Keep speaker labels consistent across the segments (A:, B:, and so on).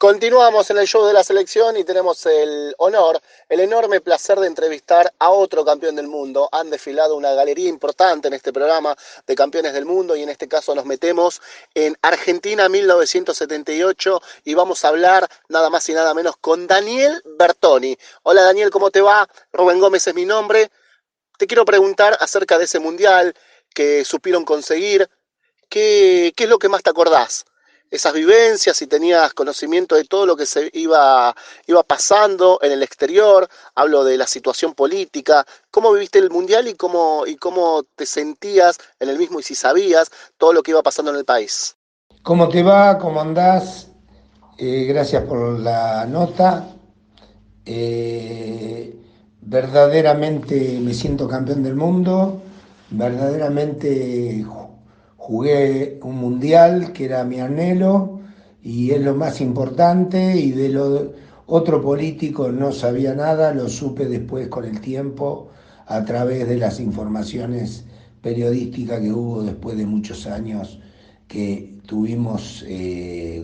A: Continuamos en el show de la selección y tenemos el honor, el enorme placer de entrevistar a otro campeón del mundo. Han desfilado una galería importante en este programa de campeones del mundo y en este caso nos metemos en Argentina 1978 y vamos a hablar nada más y nada menos con Daniel Bertoni. Hola Daniel, ¿cómo te va? Rubén Gómez es mi nombre. Te quiero preguntar acerca de ese mundial que supieron conseguir. ¿Qué es lo que más te acordás? Esas vivencias, si tenías conocimiento de todo lo que iba pasando en el exterior, hablo de la situación política, cómo viviste el mundial y cómo te sentías en el mismo y si sabías todo lo que iba pasando en el país.
B: ¿Cómo te va? ¿Cómo andás? Gracias por la nota. Eh, Verdaderamente me siento campeón del mundo. Verdaderamente jugué un mundial que era mi anhelo y es lo más importante. Y de lo otro político no sabía nada, lo supe después con el tiempo a través de las informaciones periodísticas que hubo después de muchos años que tuvimos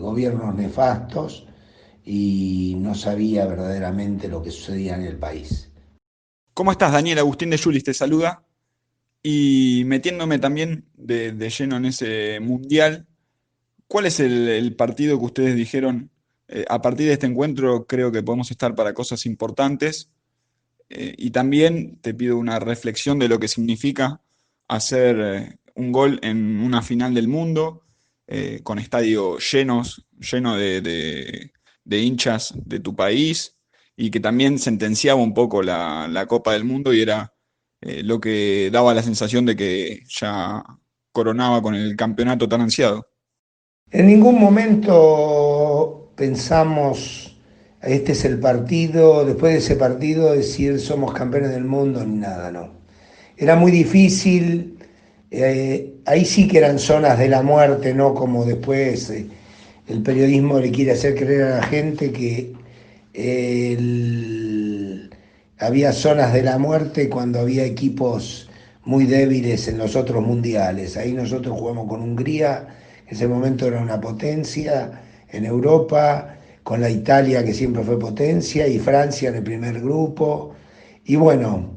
B: gobiernos nefastos y no sabía verdaderamente lo que sucedía en el país.
C: ¿Cómo estás, Daniel? Agustín de Yulis te saluda. Y metiéndome también de lleno en ese mundial, ¿cuál es el partido que ustedes dijeron? A partir de este encuentro creo que podemos estar para cosas importantes. Y también te pido una reflexión de lo que significa hacer un gol en una final del mundo, con estadios llenos, lleno de hinchas de tu país, y que también sentenciaba un poco la Copa del Mundo y era lo que daba la sensación de que ya coronaba con el campeonato tan ansiado.
B: En ningún momento pensamos, este es el partido, después de ese partido decir somos campeones del mundo, ni nada, no. Era muy difícil, ahí sí que eran zonas de la muerte, no como después el periodismo le quiere hacer creer a la gente que había zonas de la muerte cuando había equipos muy débiles en los otros mundiales. Ahí nosotros jugamos con Hungría, en ese momento era una potencia en Europa, con la Italia que siempre fue potencia y Francia en el primer grupo. Y bueno,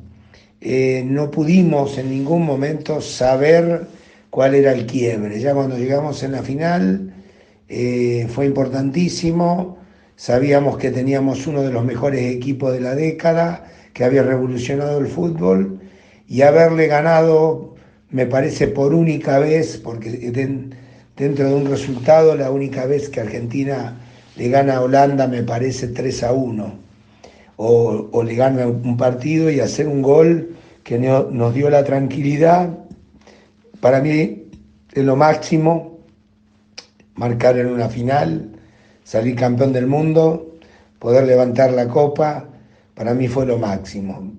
B: no pudimos en ningún momento saber cuál era el quiebre. Ya cuando llegamos en la final fue importantísimo, sabíamos que teníamos uno de los mejores equipos de la década, que había revolucionado el fútbol y haberle ganado, me parece por única vez, porque dentro de un resultado, la única vez que Argentina le gana a Holanda me parece 3-1 o le gana un partido y hacer un gol que nos dio la tranquilidad. Para mí es lo máximo, marcar en una final, salir campeón del mundo, poder levantar la copa, para mí fue lo máximo.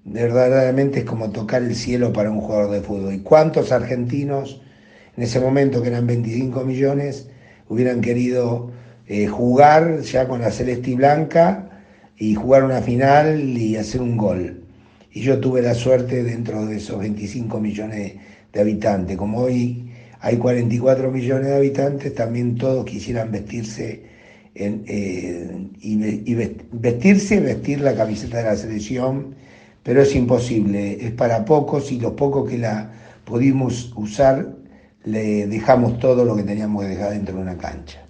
B: Verdaderamente es como tocar el cielo para un jugador de fútbol. ¿Y cuántos argentinos en ese momento, que eran 25 millones, hubieran querido jugar ya con la celeste y blanca y jugar una final y hacer un gol? Y yo tuve la suerte dentro de esos 25 millones de habitantes. Como hoy hay 44 millones de habitantes, también todos quisieran vestirse vestirse y vestir la camiseta de la selección, pero es imposible, es para pocos y los pocos que la pudimos usar le dejamos todo lo que teníamos que dejar dentro de una cancha.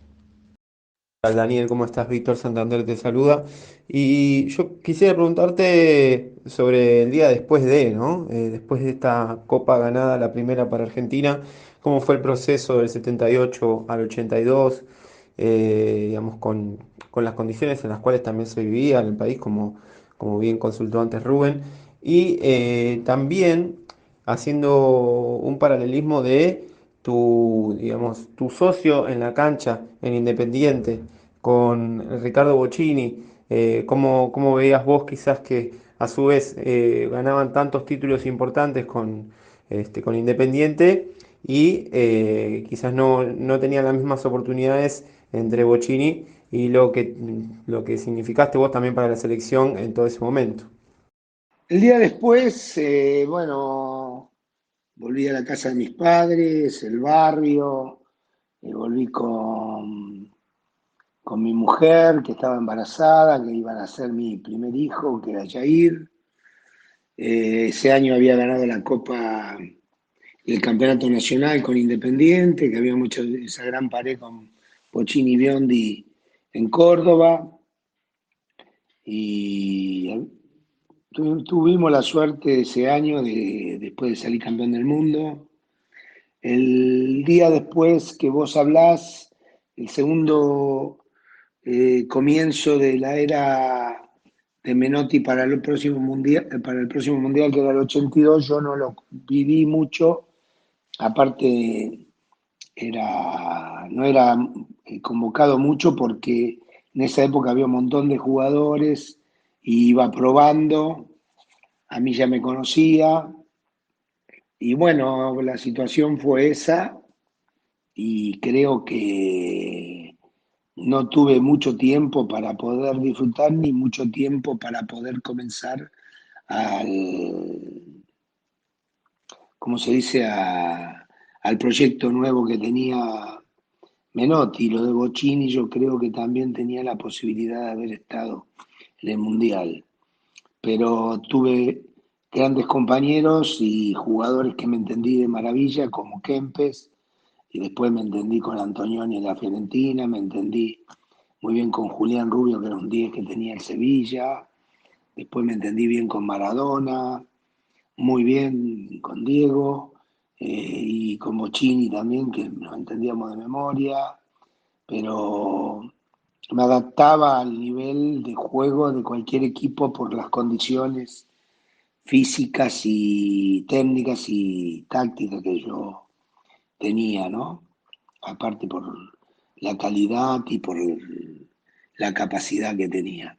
D: Hola, Daniel, ¿cómo estás? Víctor Santander te saluda. Y yo quisiera preguntarte sobre el día después de, ¿no? Después de esta copa ganada, la primera para Argentina, ¿cómo fue el proceso del 78 al 82? Digamos, con las condiciones en las cuales también se vivía en el país, como bien consultó antes Rubén. Y también haciendo un paralelismo de digamos, tu socio en la cancha, en Independiente con Ricardo Bocchini, cómo veías vos quizás que a su vez ganaban tantos títulos importantes con Independiente y quizás no tenían las mismas oportunidades entre Bocchini y lo que significaste vos también para la selección en todo ese momento?
B: El día después, bueno, volví a la casa de mis padres, el barrio, volví con mi mujer, que estaba embarazada, que iban a ser mi primer hijo, que era Jair. Ese año había ganado la Copa y el Campeonato Nacional con Independiente, que habíamos hecho esa gran pared con Pochini y Biondi en Córdoba. Y tuvimos la suerte ese año, después de salir campeón del mundo. El día después que vos hablás, el segundo comienzo de la era de Menotti para el próximo mundial, que era el 82, yo no lo viví mucho. Aparte, no era convocado mucho porque en esa época había un montón de jugadores y iba probando. A mí ya me conocía. Y bueno, la situación fue esa y creo que no tuve mucho tiempo para poder disfrutar ni mucho tiempo para poder comenzar al, ¿cómo se dice?, al proyecto nuevo que tenía Menotti. Lo de Bocini yo creo que también tenía la posibilidad de haber estado en el Mundial, pero tuve grandes compañeros y jugadores que me entendí de maravilla, como Kempes, y después me entendí con Antonioni en la Fiorentina, me entendí muy bien con Julián Rubio, que era un 10 que tenía el Sevilla, después me entendí bien con Maradona, muy bien con Diego, y con Bocini también, que nos entendíamos de memoria, pero me adaptaba al nivel de juego de cualquier equipo por las condiciones físicas y técnicas y tácticas que yo tenía, ¿no? Aparte por la calidad y por la capacidad que tenía.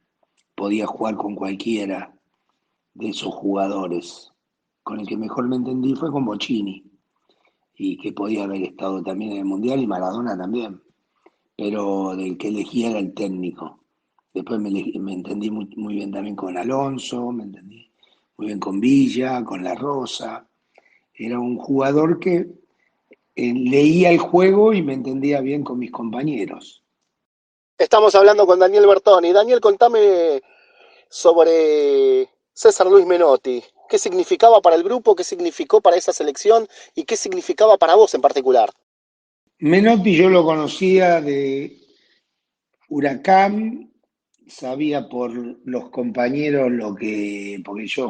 B: Podía jugar con cualquiera de esos jugadores. Con el que mejor me entendí fue con Bocini, y que podía haber estado también en el Mundial, y Maradona también, pero del que elegía era el técnico. Después me entendí muy bien también con Alonso, me entendí muy bien con Villa, con La Rosa. Era un jugador que leía el juego y me entendía bien con mis compañeros.
A: Estamos hablando con Daniel Bertoni. Daniel, contame sobre César Luis Menotti. ¿Qué significaba para el grupo? ¿Qué significó para esa selección? ¿Y qué significaba para vos en particular?
B: Menotti yo lo conocía de Huracán, sabía por los compañeros porque yo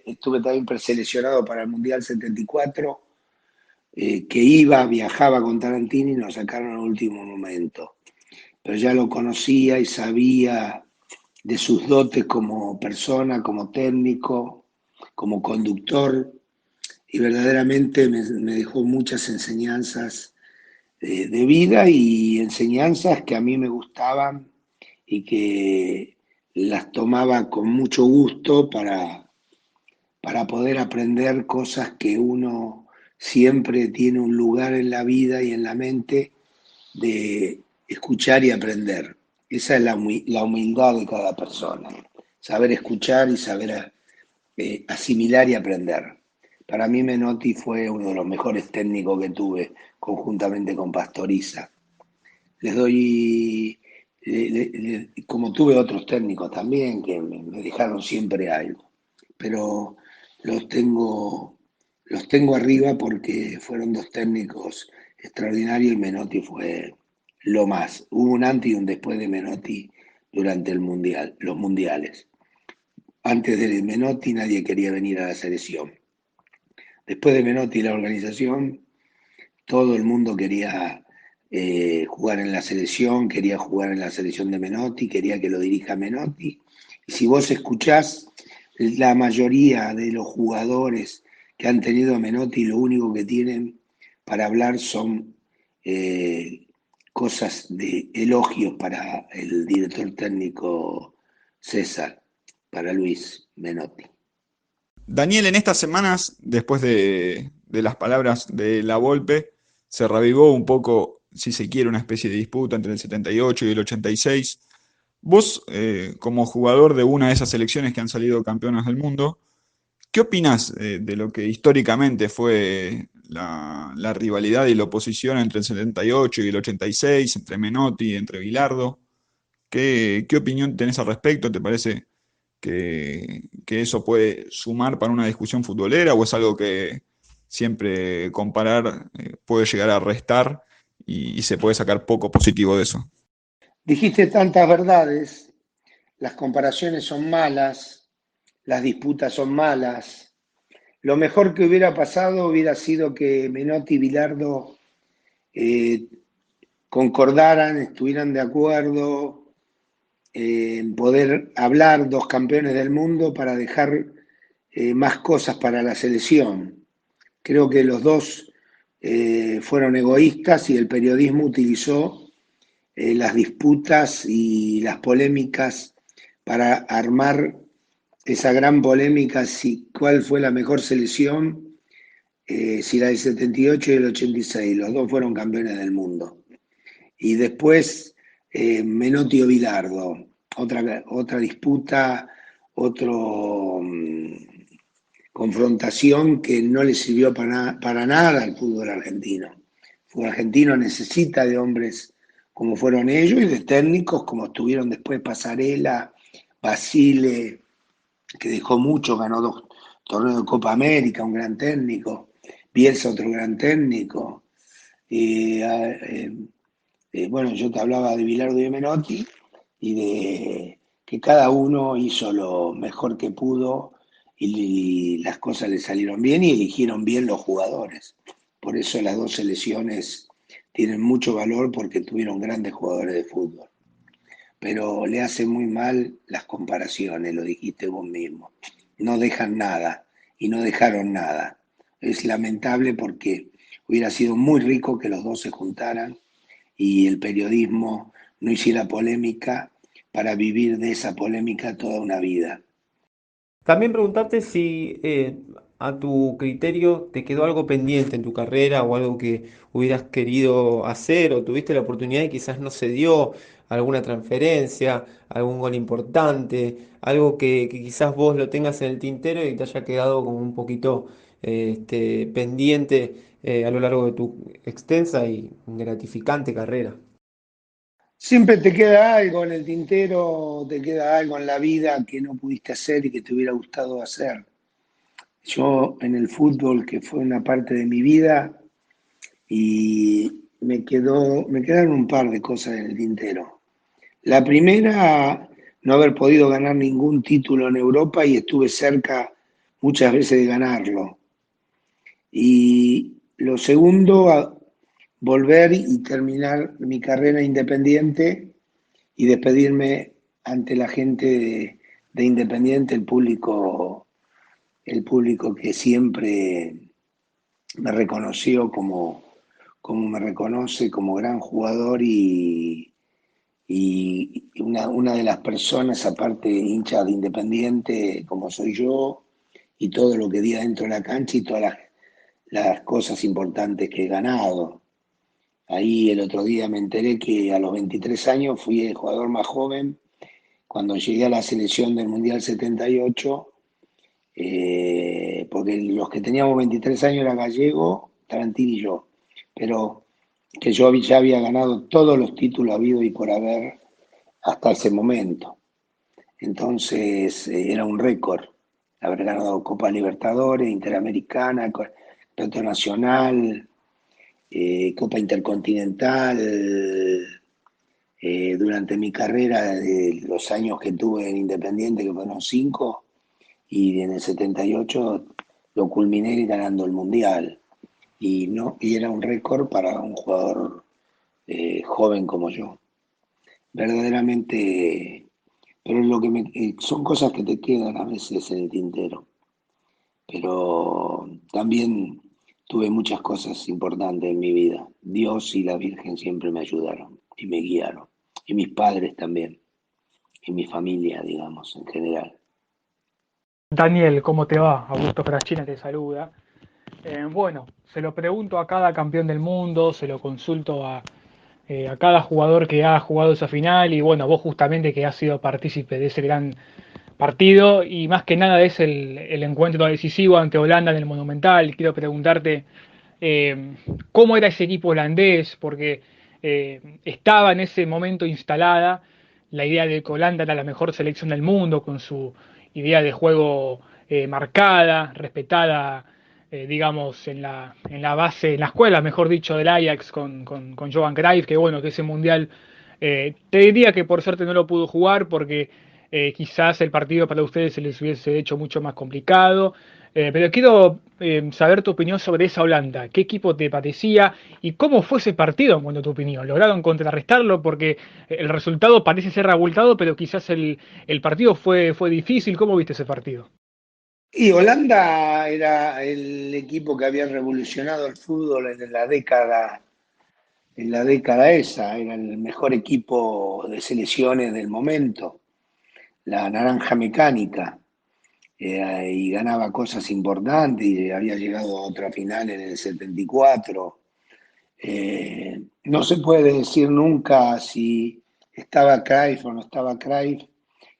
B: estuve también preseleccionado para el Mundial 74, que viajaba con Tarantini y nos sacaron al último momento. Pero ya lo conocía y sabía de sus dotes como persona, como técnico, como conductor, y verdaderamente me dejó muchas enseñanzas de vida, y enseñanzas que a mí me gustaban y que las tomaba con mucho gusto para poder aprender cosas que uno siempre tiene un lugar en la vida y en la mente de escuchar y aprender. Esa es la humildad de cada persona, saber escuchar y saber asimilar y aprender. Para mí Menotti fue uno de los mejores técnicos que tuve, conjuntamente con Pastoriza. Les doy, como tuve otros técnicos también, que me dejaron siempre algo, pero los tengo, los tengo arriba porque fueron dos técnicos extraordinarios, y Menotti fue lo más. Hubo un antes y un después de Menotti durante los mundiales. Antes de Menotti nadie quería venir a la selección. Después de Menotti y la organización, todo el mundo quería jugar en la selección, quería jugar en la selección de Menotti, quería que lo dirija Menotti. Y si vos escuchás, la mayoría de los jugadores que han tenido a Menotti, lo único que tienen para hablar son cosas de elogios para el director técnico César, para Luis Menotti.
C: Daniel, en estas semanas, después de las palabras de La Volpe, se revivó un poco, si se quiere, una especie de disputa entre el 78 y el 86. Vos, como jugador de una de esas selecciones que han salido campeonas del mundo, ¿qué opinás de lo que históricamente fue la rivalidad y la oposición entre el 78 y el 86, entre Menotti y entre Bilardo? ¿Qué opinión tenés al respecto? ¿Te parece que eso puede sumar para una discusión futbolera o es algo que siempre comparar puede llegar a restar y se puede sacar poco positivo de eso?
B: Dijiste tantas verdades, las comparaciones son malas, las disputas son malas. Lo mejor que hubiera pasado hubiera sido que Menotti y Bilardo eh, concordaran, estuvieran de acuerdo en poder hablar dos campeones del mundo para dejar más cosas para la selección. Creo que los dos fueron egoístas y el periodismo utilizó las disputas y las polémicas para armar esa gran polémica si cuál fue la mejor selección, si la del 78 y el 86, los dos fueron campeones del mundo. Y después Menotti o Bilardo, otra disputa, otro confrontación que no le sirvió para nada al fútbol argentino. El fútbol argentino necesita de hombres como fueron ellos y de técnicos como estuvieron después Pasarela, Basile, que dejó mucho, ganó 2 torneos de Copa América, un gran técnico, Bielsa otro gran técnico. Bueno, yo te hablaba de Bilardo y de Menotti y de que cada uno hizo lo mejor que pudo y las cosas le salieron bien y eligieron bien los jugadores. Por eso las dos selecciones tienen mucho valor porque tuvieron grandes jugadores de fútbol. Pero le hace muy mal las comparaciones, lo dijiste vos mismo. No dejan nada y no dejaron nada. Es lamentable porque hubiera sido muy rico que los dos se juntaran y el periodismo no hiciera polémica para vivir de esa polémica toda una vida.
D: También preguntarte si a tu criterio te quedó algo pendiente en tu carrera o algo que hubieras querido hacer o tuviste la oportunidad y quizás no se dio, alguna transferencia, algún gol importante, algo que quizás vos lo tengas en el tintero y te haya quedado como un poquito pendiente a lo largo de tu extensa y gratificante carrera.
B: Siempre te queda algo en el tintero, te queda algo en la vida que no pudiste hacer y que te hubiera gustado hacer. Yo en el fútbol, que fue una parte de mi vida, y me quedaron un par de cosas en el tintero. La primera, no haber podido ganar ningún título en Europa y estuve cerca muchas veces de ganarlo. Y lo segundo, volver y terminar mi carrera independiente y despedirme ante la gente de Independiente, el público que siempre me reconoció como me reconoce como gran jugador y una de las personas, aparte hincha de Independiente, como soy yo, y todo lo que di adentro de la cancha y todas las cosas importantes que he ganado. Ahí el otro día me enteré que a los 23 años fui el jugador más joven cuando llegué a la selección del Mundial 78, porque los que teníamos 23 años era Gallego, Tarantini y yo, pero que yo ya había ganado todos los títulos habidos y por haber hasta ese momento. Entonces era un récord haber ganado Copa Libertadores, Interamericana, Campeonato Nacional, Copa Intercontinental, durante mi carrera, de los años que tuve en Independiente, que fueron 5, y en el 78 lo culminé ganando el Mundial. Y era un récord para un jugador joven como yo. Verdaderamente, pero son cosas que te quedan a veces en el tintero. Pero también tuve muchas cosas importantes en mi vida. Dios y la Virgen siempre me ayudaron y me guiaron. Y mis padres también. Y mi familia, digamos, en general.
E: Daniel, ¿cómo te va? Augusto Fraschina te saluda. Bueno, se lo pregunto a cada campeón del mundo, se lo consulto a cada jugador que ha jugado esa final y bueno, vos justamente que has sido partícipe de ese gran partido y más que nada es el encuentro decisivo ante Holanda en el Monumental. Quiero preguntarte cómo era ese equipo holandés, porque estaba en ese momento instalada la idea de que Holanda era la mejor selección del mundo, con su idea de juego marcada, respetada, digamos, en la base, en la escuela, mejor dicho, del Ajax con Johan Cruyff, que bueno, que ese mundial, te diría que por suerte no lo pudo jugar porque quizás el partido para ustedes se les hubiese hecho mucho más complicado. Pero quiero saber tu opinión sobre esa Holanda. ¿Qué equipo te parecía y cómo fue ese partido, en cuanto a tu opinión? ¿Lograron contrarrestarlo? Porque el resultado parece ser abultado, pero quizás el partido fue difícil. ¿Cómo viste ese partido?
B: Y Holanda era el equipo que había revolucionado el fútbol en la década esa, era el mejor equipo de selecciones del momento, la naranja mecánica, y ganaba cosas importantes y había llegado a otra final en el 74. No se puede decir nunca si estaba Cruyff o no estaba Cruyff,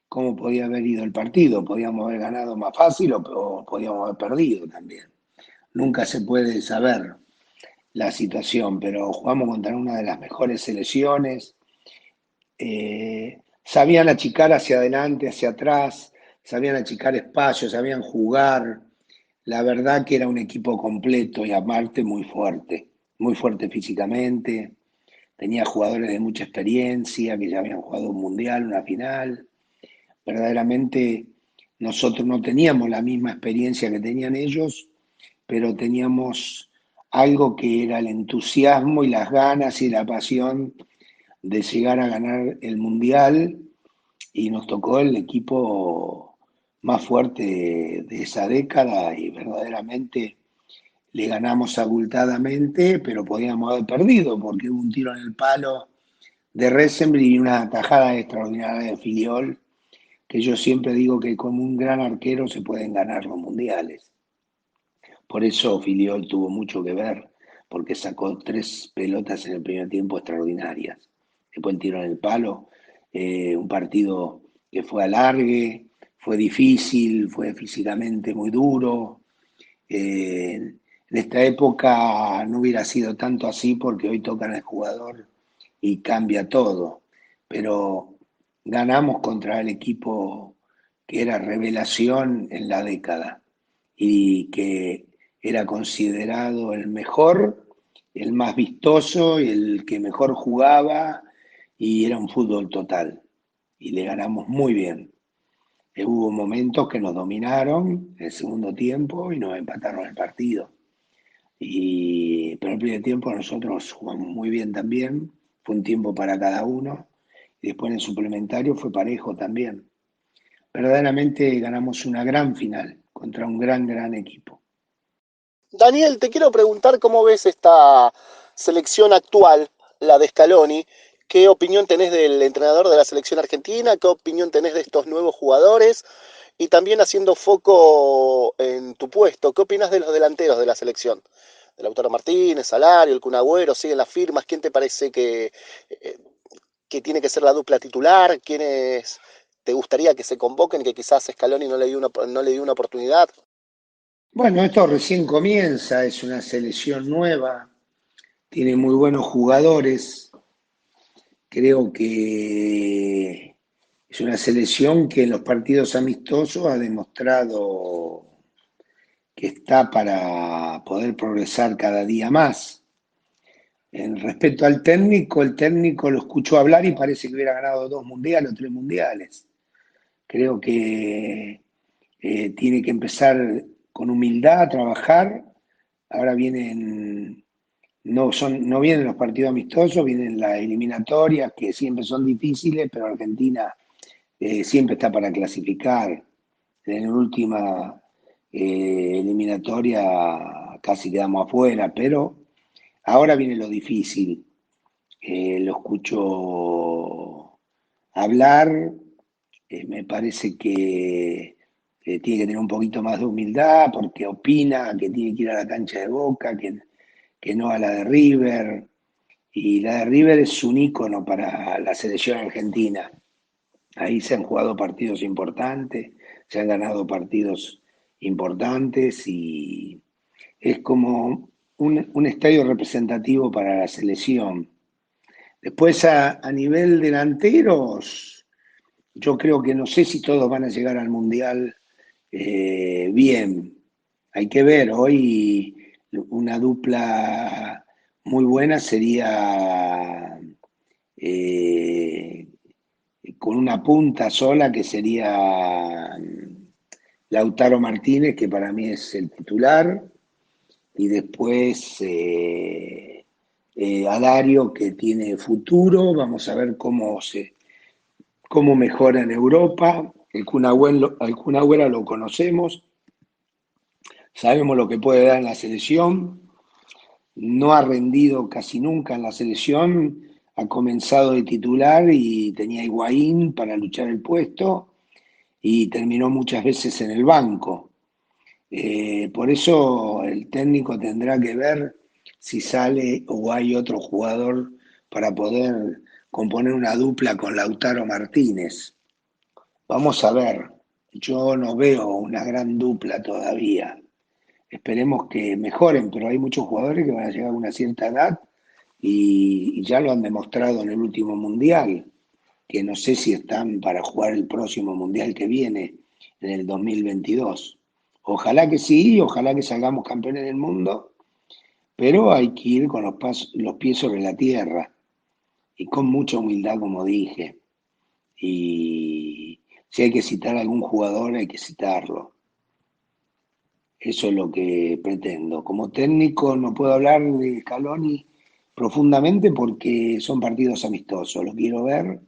B: cómo podía haber ido el partido. Podíamos haber ganado más fácil o podíamos haber perdido también. Nunca se puede saber la situación, pero jugamos contra una de las mejores selecciones. Sabían achicar hacia adelante, hacia atrás, sabían achicar espacio, sabían jugar. La verdad que era un equipo completo y aparte muy fuerte físicamente. Tenía jugadores de mucha experiencia que ya habían jugado un mundial, una final. Verdaderamente nosotros no teníamos la misma experiencia que tenían ellos, pero teníamos algo que era el entusiasmo y las ganas y la pasión de llegar a ganar el mundial y nos tocó el equipo más fuerte de esa década y verdaderamente le ganamos abultadamente, pero podíamos haber perdido porque hubo un tiro en el palo de Resenbrich y una tajada extraordinaria de Filiol, que yo siempre digo que como un gran arquero se pueden ganar los mundiales. Por eso Filiol tuvo mucho que ver, porque sacó 3 pelotas en el primer tiempo extraordinarias. Después el tiro en el palo, un partido que fue alargue, fue difícil, fue físicamente muy duro. En esta época no hubiera sido tanto así porque hoy tocan al jugador y cambia todo. Pero ganamos contra el equipo que era revelación en la década y que era considerado el mejor, el más vistoso y el que mejor jugaba y era un fútbol total. Y le ganamos muy bien. Hubo momentos que nos dominaron en el segundo tiempo y nos empataron el partido. Pero el primer tiempo nosotros jugamos muy bien también, fue un tiempo para cada uno, y después en el suplementario fue parejo también. Verdaderamente ganamos una gran final contra un gran equipo.
A: Daniel, te quiero preguntar cómo ves esta selección actual, la de Scaloni. ¿Qué opinión tenés del entrenador de la selección argentina? ¿Qué opinión tenés de estos nuevos jugadores? Y también haciendo foco en tu puesto, ¿qué opinas de los delanteros de la selección? De Lautaro Martínez, Salario, el Kun Agüero, siguen las firmas. ¿Quién te parece eh, que tiene que ser la dupla titular? ¿Quiénes te gustaría que se convoquen, que quizás Scaloni no le dio una oportunidad?
B: Bueno, esto recién comienza, es una selección nueva, tiene muy buenos jugadores, creo que es una selección que en los partidos amistosos ha demostrado que está para poder progresar cada día más. En respecto al técnico, el técnico lo escuchó hablar y parece que hubiera ganado 2 mundiales o 3 mundiales. Creo que tiene que empezar con humildad a trabajar. Ahora no vienen los partidos amistosos, vienen las eliminatorias que siempre son difíciles, pero Argentina siempre está para clasificar. En la última eliminatoria casi quedamos afuera, pero ahora viene lo difícil. Lo escucho hablar, me parece que tiene que tener un poquito más de humildad porque opina que tiene que ir a la cancha de Boca, que no a la de River. Y la de River es un ícono para la selección argentina. Ahí se han jugado partidos importantes, se han ganado partidos importantes y es como un estadio representativo para la selección. Después a nivel delanteros, Yo creo que no sé si todos van a llegar al Mundial bien. Hay que ver, hoy una dupla muy buena sería eh, con una punta sola que sería Lautaro Martínez, que para mí es el titular, y después Alario, que tiene futuro. Vamos a ver cómo mejora en Europa. Al Kun Agüero lo conocemos, sabemos lo que puede dar en la selección. No ha rendido casi nunca en la selección, ha comenzado de titular y tenía a Higuaín para luchar el puesto y terminó muchas veces en el banco. Por eso el técnico tendrá que ver si sale o hay otro jugador para poder componer una dupla con Lautaro Martínez. Vamos a ver, yo no veo una gran dupla todavía. Esperemos que mejoren, pero hay muchos jugadores que van a llegar a una cierta edad y ya lo han demostrado en el último mundial, que no sé si están para jugar el próximo mundial que viene, en el 2022. Ojalá que sí, ojalá que salgamos campeones del mundo, pero hay que ir con los pies sobre la tierra y con mucha humildad, como dije. Y si hay que citar a algún jugador, hay que citarlo. Eso es lo que pretendo. Como técnico no puedo hablar de Scaloni profundamente porque son partidos amistosos. Lo quiero ver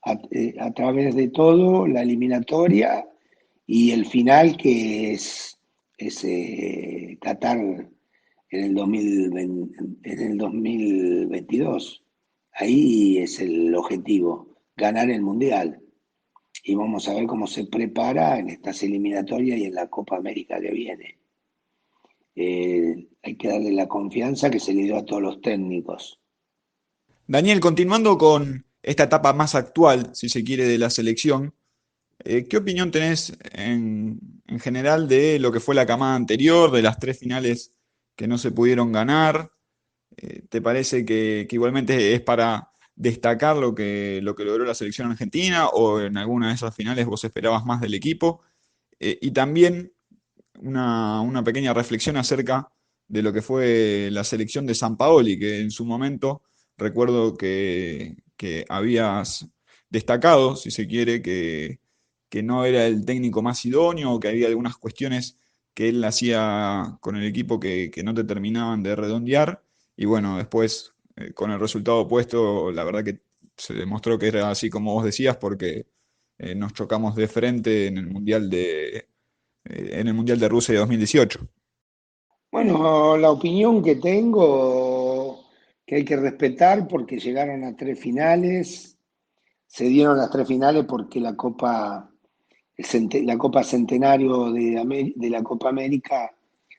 B: a través de todo, la eliminatoria y el final, que es Qatar en el 2020, en el 2022. Ahí es el objetivo, ganar el Mundial. Y vamos a ver cómo se prepara en estas eliminatorias y en la Copa América que viene. Hay que darle la confianza que se le dio a todos los técnicos.
C: Daniel, continuando con esta etapa más actual, si se quiere, de la selección, ¿qué opinión tenés en general de lo que fue la camada anterior, de las tres finales que no se pudieron ganar? ¿Te parece que igualmente es para destacar lo que logró la selección argentina o en alguna de esas finales vos esperabas más del equipo? Y también una pequeña reflexión acerca de lo que fue la selección de Sampaoli, que en su momento recuerdo que habías destacado, si se quiere, que no era el técnico más idóneo, que había algunas cuestiones que él hacía con el equipo que no te terminaban de redondear. Y bueno, después, con el resultado opuesto, la verdad que se demostró que era así como vos decías, porque nos chocamos de frente en el Mundial de Rusia de 2018.
B: Bueno, la opinión que tengo, que hay que respetar porque llegaron a tres finales, se dieron las tres finales porque la Copa Centenario de la Copa América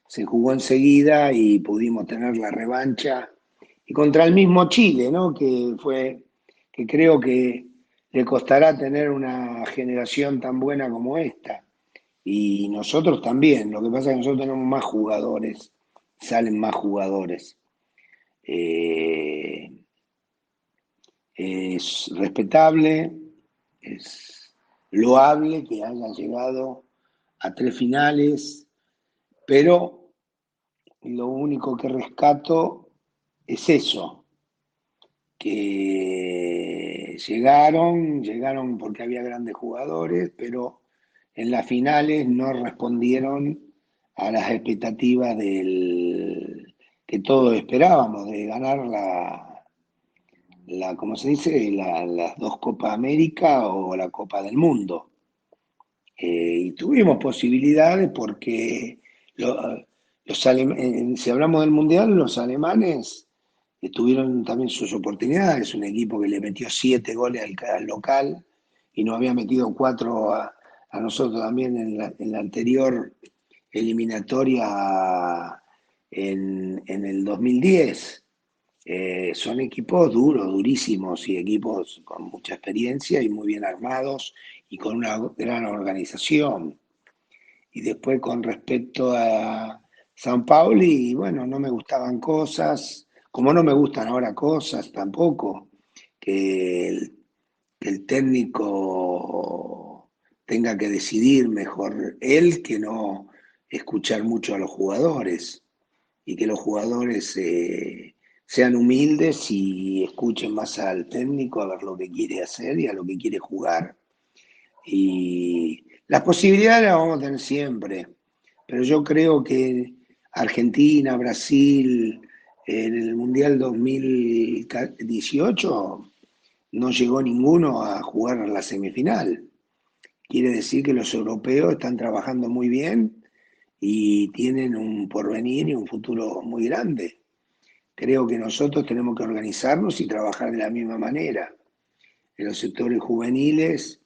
B: se jugó enseguida y pudimos tener la revancha. Y contra el mismo Chile, ¿no? Que creo que le costará tener una generación tan buena como esta. Y nosotros también, lo que pasa es que nosotros tenemos más jugadores, salen más jugadores. Eh, es respetable, es loable que hayan llegado a tres finales, pero lo único que rescato es eso, que llegaron porque había grandes jugadores, pero en las finales no respondieron a las expectativas que todos esperábamos, de ganar ¿cómo se dice? Las dos Copa América o la Copa del Mundo. Y tuvimos posibilidades porque si hablamos del Mundial, los alemanes tuvieron también sus oportunidades. Un equipo que le metió 7 goles al local y nos había metido 4 a nosotros también en la anterior eliminatoria en el 2010. Son equipos duros, durísimos y equipos con mucha experiencia y muy bien armados y con una gran organización. Y después con respecto a San Pauli, bueno, no me gustaban cosas, como no me gustan ahora cosas tampoco, que el técnico tenga que decidir mejor él que no escuchar mucho a los jugadores y que los jugadores sean humildes y escuchen más al técnico a ver lo que quiere hacer y a lo que quiere jugar. Y las posibilidades las vamos a tener siempre, pero yo creo que Argentina, Brasil, en el Mundial 2018 no llegó ninguno a jugar la semifinal. Quiere decir que los europeos están trabajando muy bien y tienen un porvenir y un futuro muy grande. Creo que nosotros tenemos que organizarnos y trabajar de la misma manera. En los sectores juveniles,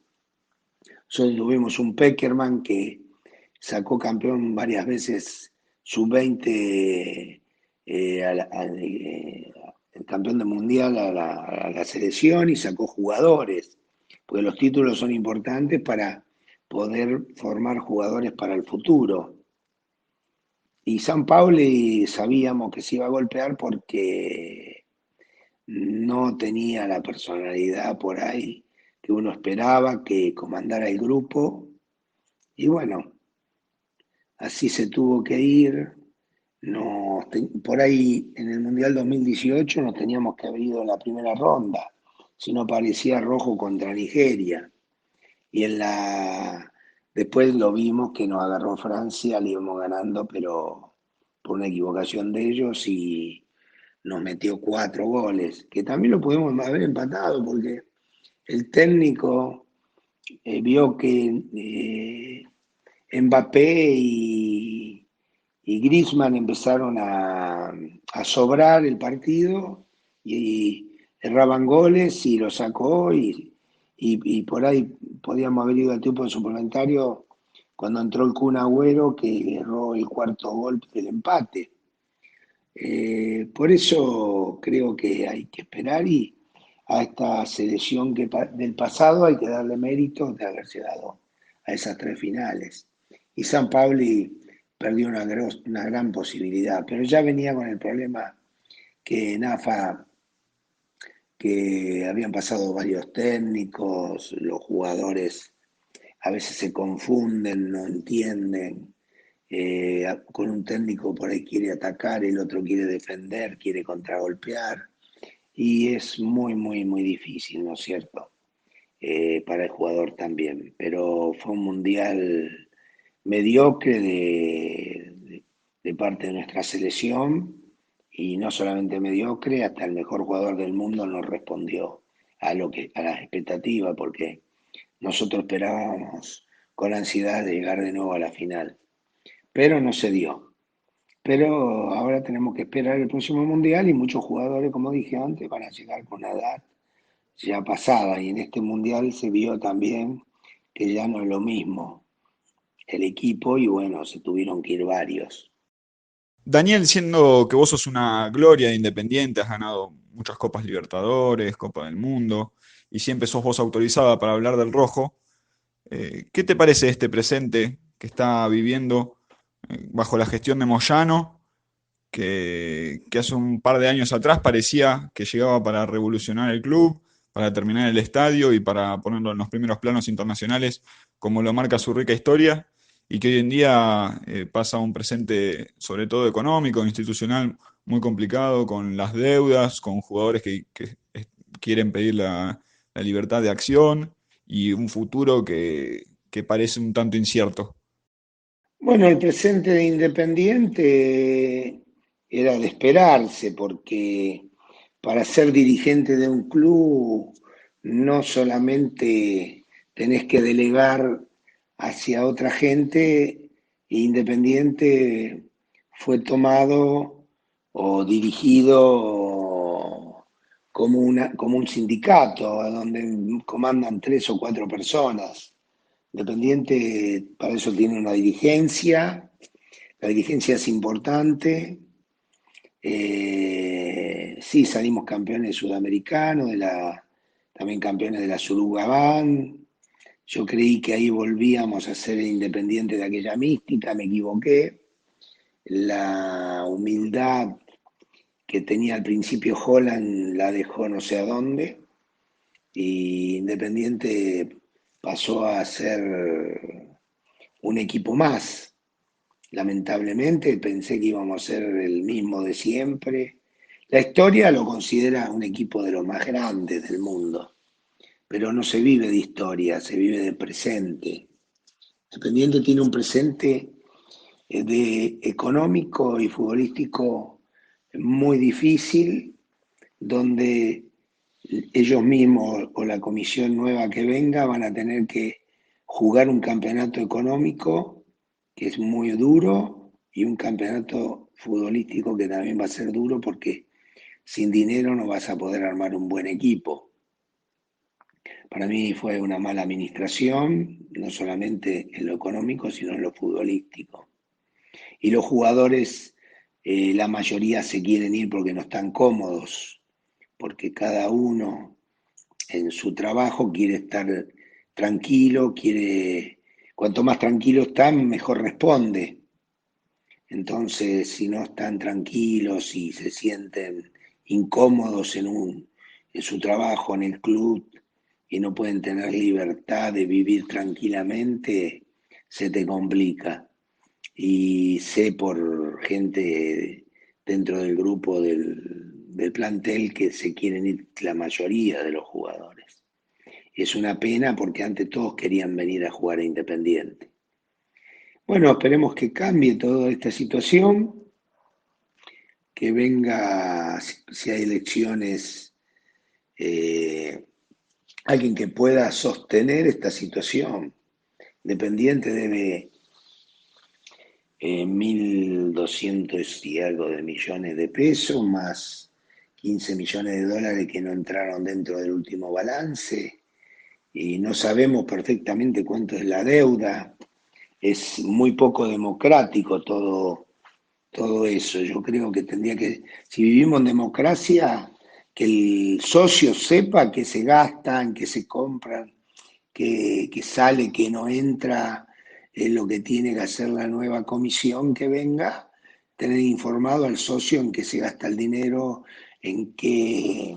B: nosotros tuvimos un Peckerman que sacó campeón varias veces sub-20, el campeón del mundial a la selección y sacó jugadores, porque los títulos son importantes para poder formar jugadores para el futuro. Y San Pauli sabíamos que se iba a golpear porque no tenía la personalidad por ahí que uno esperaba que comandara el grupo. Y bueno, así se tuvo que ir. Por ahí en el Mundial 2018 nos teníamos que haber ido en la primera ronda, si no parecía rojo contra Nigeria. Y después lo vimos que nos agarró Francia, le íbamos ganando, pero por una equivocación de ellos y nos metió 4 goles, que también lo pudimos haber empatado porque el técnico vio que Mbappé y Griezmann empezaron a sobrar el partido y erraban goles y lo sacó y por ahí podíamos haber ido al tiempo de suplementario cuando entró el Kun Agüero que erró el cuarto gol del empate. Por eso creo que hay que esperar y a esta selección del pasado hay que darle mérito de haberse dado a esas 3 finales. Y San Pauli perdió una gran posibilidad, pero ya venía con el problema que en AFA, que habían pasado varios técnicos, los jugadores a veces se confunden, no entienden, con un técnico por ahí quiere atacar, el otro quiere defender, quiere contragolpear, y es muy, muy, muy difícil, ¿no es cierto? Para el jugador también, pero fue un mundial mediocre de parte de nuestra selección y no solamente mediocre, hasta el mejor jugador del mundo no respondió a las expectativas porque nosotros esperábamos con ansiedad de llegar de nuevo a la final, pero no se dio. Pero ahora tenemos que esperar el próximo mundial y muchos jugadores, como dije antes, van a llegar con una edad ya pasada y en este mundial se vio también que ya no es lo mismo el equipo y bueno, se tuvieron que ir varios.
C: Daniel, siendo que vos sos una gloria de Independiente, has ganado muchas Copas Libertadores, Copa del Mundo, y siempre sos vos autorizada para hablar del rojo, ¿qué te parece este presente que está viviendo bajo la gestión de Moyano, que hace un par de años atrás parecía que llegaba para revolucionar el club, para terminar el estadio y para ponerlo en los primeros planos internacionales, como lo marca su rica historia, y que hoy en día pasa a un presente, sobre todo económico, institucional, muy complicado, con las deudas, con jugadores que quieren pedir la libertad de acción y un futuro que parece un tanto incierto?
B: Bueno, el presente de Independiente era de esperarse porque para ser dirigente de un club no solamente tenés que delegar hacia otra gente, Independiente fue tomado o dirigido como un sindicato, donde comandan 3 o 4 personas. Independiente para eso tiene una dirigencia, la dirigencia es importante. Sí, salimos campeones sudamericanos, también campeones de la Surugaban. Yo creí que ahí volvíamos a ser Independiente de aquella mística, me equivoqué. La humildad que tenía al principio Holland la dejó no sé a dónde. Y Independiente pasó a ser un equipo más. Lamentablemente pensé que íbamos a ser el mismo de siempre. La historia lo considera un equipo de los más grandes del mundo, pero no se vive de historia, se vive de presente. Independiente tiene un presente de económico y futbolístico muy difícil, donde ellos mismos o la comisión nueva que venga van a tener que jugar un campeonato económico que es muy duro y un campeonato futbolístico que también va a ser duro porque sin dinero no vas a poder armar un buen equipo. Para mí fue una mala administración, no solamente en lo económico, sino en lo futbolístico. Y los jugadores, la mayoría se quieren ir porque no están cómodos, porque cada uno en su trabajo quiere estar tranquilo, cuanto más tranquilo están, mejor responde. Entonces, si no están tranquilos y se sienten incómodos en su trabajo, en el club, y no pueden tener libertad de vivir tranquilamente, se te complica. Y sé por gente dentro del grupo del plantel que se quieren ir la mayoría de los jugadores. Es una pena porque antes todos querían venir a jugar a Independiente. Bueno, esperemos que cambie toda esta situación, que venga, si hay elecciones, alguien que pueda sostener esta situación. Independiente debe 1.200 y algo de millones de pesos, más 15 millones de dólares que no entraron dentro del último balance, y no sabemos perfectamente cuánto es la deuda. Es muy poco democrático todo eso. Yo creo que tendría que, si vivimos en democracia, que el socio sepa que se gastan, que se compran, que sale, que no entra, lo que tiene que hacer la nueva comisión que venga, tener informado al socio en qué se gasta el dinero, en qué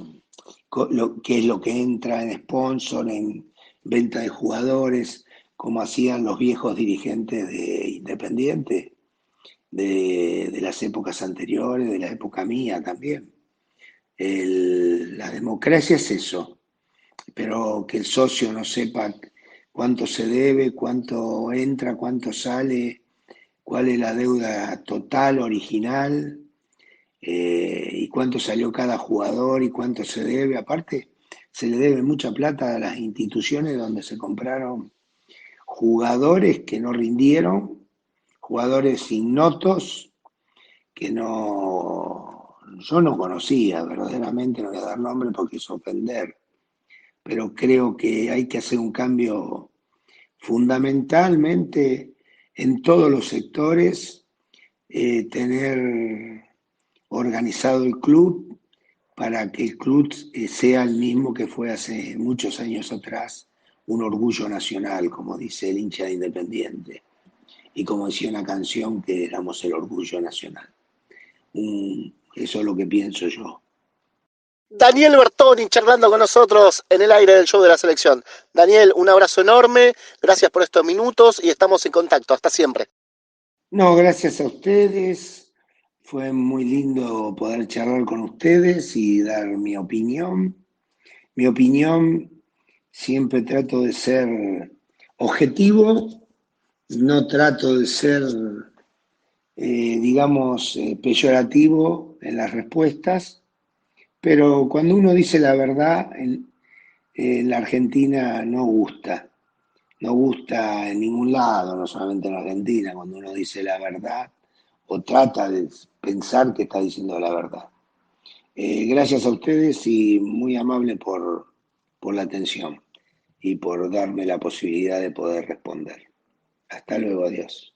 B: es lo que entra en sponsor, en venta de jugadores, como hacían los viejos dirigentes de Independiente, de las épocas anteriores, de la época mía también. La democracia es eso, pero que el socio no sepa cuánto se debe, cuánto entra, cuánto sale, cuál es la deuda total, original, y cuánto salió cada jugador y cuánto se debe. Aparte, se le debe mucha plata a las instituciones donde se compraron jugadores que no rindieron, jugadores ignotos que yo no conocía, verdaderamente, no voy a dar nombre porque es ofender, pero creo que hay que hacer un cambio fundamentalmente en todos los sectores, tener organizado el club para que el club sea el mismo que fue hace muchos años atrás, un orgullo nacional, como dice el hincha de Independiente, y como decía una canción, que éramos el orgullo nacional. Eso es lo que pienso yo.
A: Daniel Bertoni charlando con nosotros en el aire del show de la selección. Daniel, un abrazo enorme, gracias por estos minutos y estamos en contacto. Hasta siempre.
B: No, gracias a ustedes. Fue muy lindo poder charlar con ustedes y dar mi opinión. Mi opinión, siempre trato de ser objetivo, no trato de ser, digamos, peyorativo en las respuestas, pero cuando uno dice la verdad, en la Argentina no gusta en ningún lado, no solamente en la Argentina, cuando uno dice la verdad o trata de pensar que está diciendo la verdad. Gracias a ustedes y muy amable por la atención y por darme la posibilidad de poder responder. Hasta luego, adiós.